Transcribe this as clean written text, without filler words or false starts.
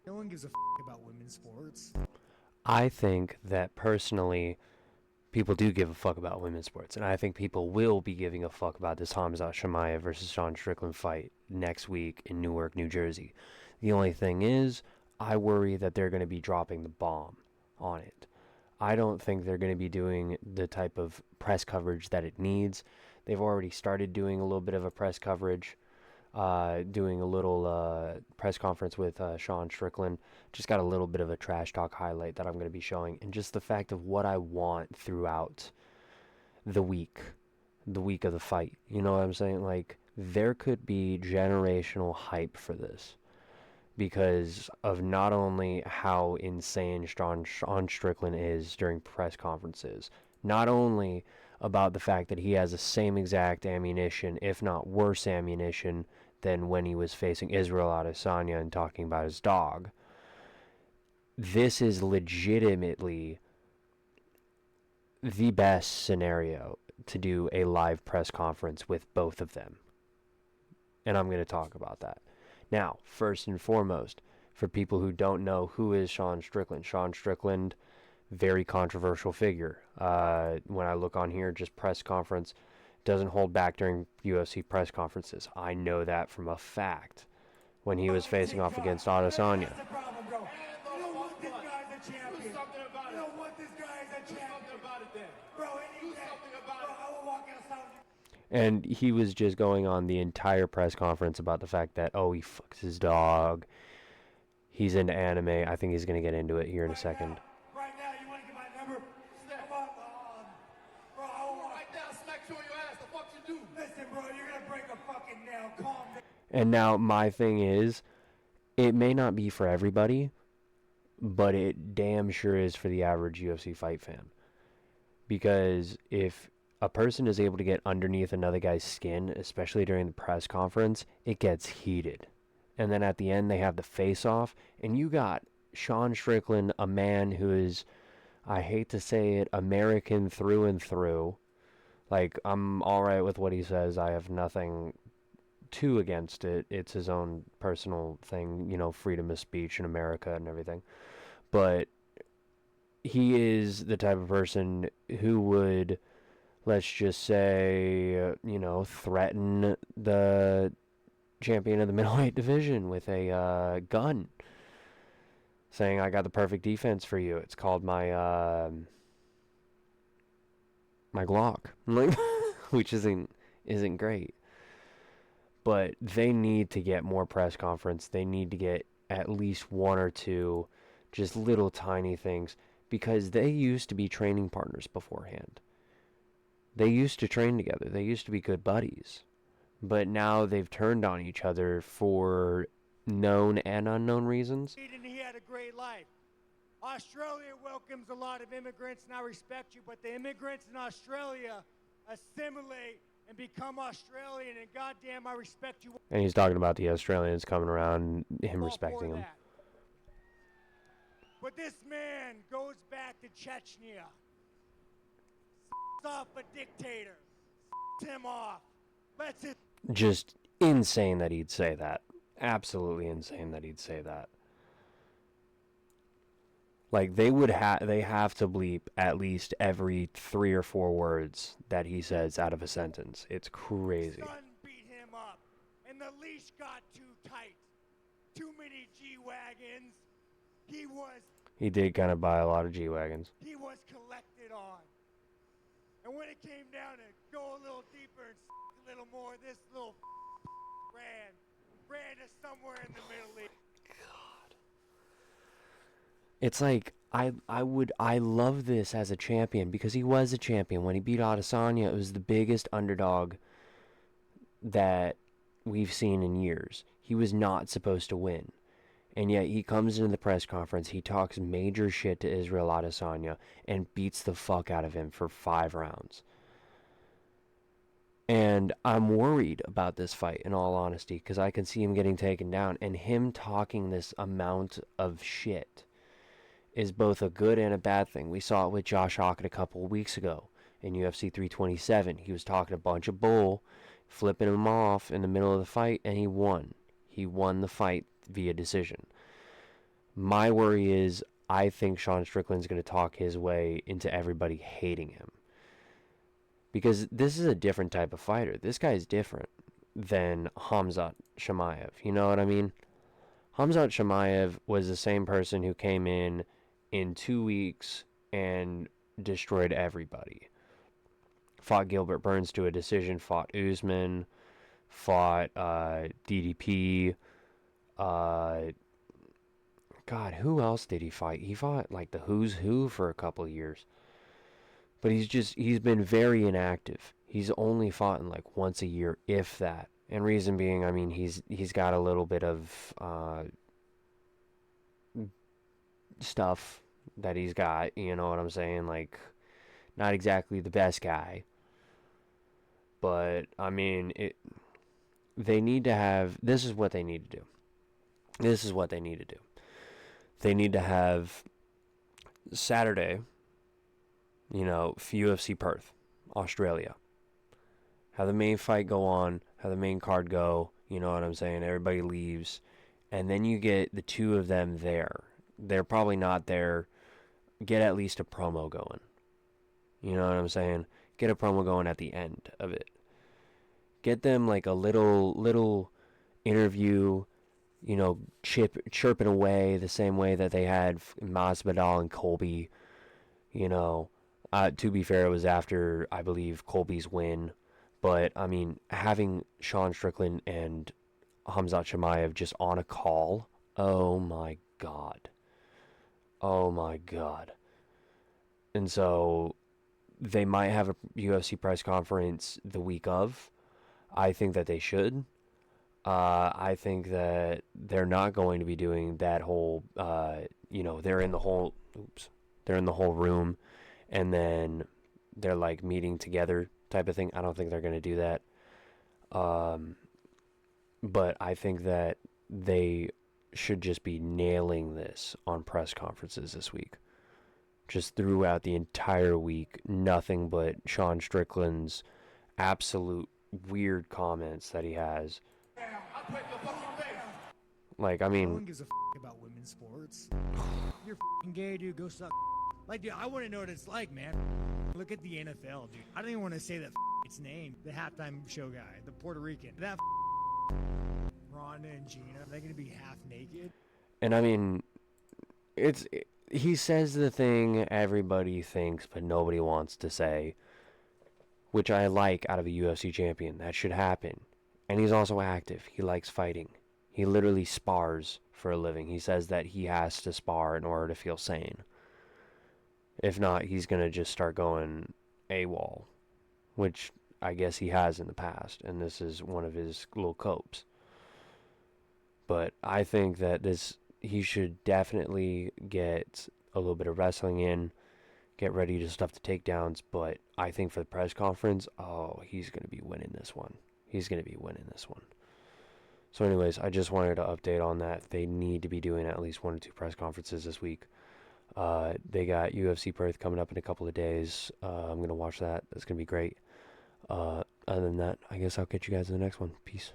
No one gives a about women's sports. I think that personally, people do give a fuck about women's sports, and I think people will be giving a fuck about this Hamzat Chimaev versus Sean Strickland fight next week in Newark, New Jersey. The only thing is, I worry that they're going to be dropping the bomb on it. I don't think they're going to be doing the type of press coverage that it needs. They've already started doing a little bit of a press coverage, doing a little press conference with Sean Strickland. Just got a little bit of a trash talk highlight that I'm going to be showing, and just the fact of what I want throughout the week, the week of the fight. You know what I'm saying? Like, there could be generational hype for this because of not only how insane Sean Strickland is during press conferences, not only about the fact that he has the same exact ammunition, if not worse ammunition, than when he was facing Israel Adesanya and talking about his dog. This is legitimately the best scenario to do a live press conference with both of them. And I'm going to talk about that. Now, first and foremost, for people who don't know, who is Sean Strickland? Sean Strickland, very controversial figure. When I look on here, just press conference, doesn't hold back during UFC press conferences. I know that from a fact when he was facing off against Adesanya. That's the problem, bro. You don't want this guy as a champion. Do something about it. You don't want this guy as a champion. Do something about it then. Bro, do something about it. I will walk outside. And he was just going on the entire press conference about the fact that, oh, he fucks his dog. He's into anime. I think he's going to get into it here in a second. Right now, you want to get my number? Come on, bro. I will right now. Smack you on your ass. The fuck you do? Listen, bro, you're gonna break a fucking nail. Calm down. And now my thing is, it may not be for everybody, but it damn sure is for the average UFC fight fan. Because if a person is able to get underneath another guy's skin, especially during the press conference, it gets heated. And then at the end, they have the face off, and you got Sean Strickland, a man who is, I hate to say it, American through and through. Like, I'm alright with what he says. I have nothing too against it. It's his own personal thing, you know, freedom of speech in America and everything. But he is the type of person who would, let's just say, you know, threaten the champion of the middleweight division with a gun, saying, "I got the perfect defense for you. It's called my Glock," like, which isn't great. But they need to get more press conference. They need to get at least one or two, just little tiny things, because they used to be training partners beforehand. They used to train together. They used to be good buddies. But now they've turned on each other for known and unknown reasons. And he had a great life. Australia welcomes a lot of immigrants, and I respect you, but the immigrants in Australia assimilate and become Australian, and goddamn, I respect you. And he's talking about the Australians coming around, him respecting him. But this man goes back to Chechnya. Off a dictator. Him off. Let's it. Just insane that he'd say that. Absolutely insane that he'd say that. Like, they have to bleep at least every 3 or 4 words that he says out of a sentence. It's crazy. Son beat him up, and the leash got too tight. Too many G-Wagons. He did kind of buy a lot of G-Wagons. He was collected on. And when it came down to go a little deeper and a little more, this little ran to somewhere in the Middle East. God. It's like, I love this as a champion, because he was a champion. When he beat Adesanya, it was the biggest underdog that we've seen in years. He was not supposed to win. And yet he comes into the press conference, he talks major shit to Israel Adesanya, and beats the fuck out of him for 5 rounds. And I'm worried about this fight, in all honesty, because I can see him getting taken down. And him talking this amount of shit is both a good and a bad thing. We saw it with Josh Hawkett a couple of weeks ago in UFC 327. He was talking a bunch of bull, flipping him off in the middle of the fight, and he won. He won the fight via decision. My worry is I think Sean Strickland's going to talk his way into everybody hating him. Because this is a different type of fighter. This guy's different than Khamzat Chimaev. You know what I mean? Khamzat Chimaev was the same person who came in 2 weeks and destroyed everybody. Fought Gilbert Burns to a decision, fought Usman, fought DDP. God, who else did he fight? He fought like the who's who for a couple of years. But he's been very inactive. He's only fought in like once a year, if that. And reason being, I mean, he's got a little bit of stuff that he's got, you know what I'm saying? Like, not exactly the best guy. But, I mean, they need to have, this is what they need to do. This is what they need to do. They need to have Saturday, you know, UFC Perth, Australia. Have the main fight go on, have the main card go, you know what I'm saying? Everybody leaves, and then you get the two of them there. They're probably not there. Get at least a promo going. You know what I'm saying? Get a promo going at the end of it. Get them like a little interview, you know, chirping away the same way that they had Masvidal and Colby. You know, to be fair, it was after, I believe, Colby's win. But, I mean, having Sean Strickland and Khamzat Chimaev just on a call, oh my God. Oh my God. And so, they might have a UFC press conference the week of. I think that they should. I think that they're not going to be doing that whole, you know, they're in the whole room, and then they're like meeting together type of thing. I don't think they're going to do that. But I think that they should just be nailing this on press conferences this week. Just throughout the entire week, nothing but Sean Strickland's absolute weird comments that he has. Like, I mean, no one gives a about women's sports. You're gay, dude. Go suck. Like, dude, I want to know what it's like, man. Look at the NFL, dude. I don't even want to say that its name. The halftime show guy, the Puerto Rican. That Rhonda and Gina, are they going to be half naked? And I mean, he says the thing everybody thinks but nobody wants to say, which I like out of a UFC champion. That should happen. And he's also active. He likes fighting. He literally spars for a living. He says that he has to spar in order to feel sane. If not, he's going to just start going AWOL, which I guess he has in the past, and this is one of his little copes. But I think that he should definitely get a little bit of wrestling in, get ready to stuff the takedowns, but I think for the press conference, he's going to be winning this one. He's going to be winning this one. So anyways, I just wanted to update on that. They need to be doing at least 1 or 2 press conferences this week. They got UFC Perth coming up in a couple of days. I'm going to watch that. That's going to be great. Other than that, I guess I'll catch you guys in the next one. Peace.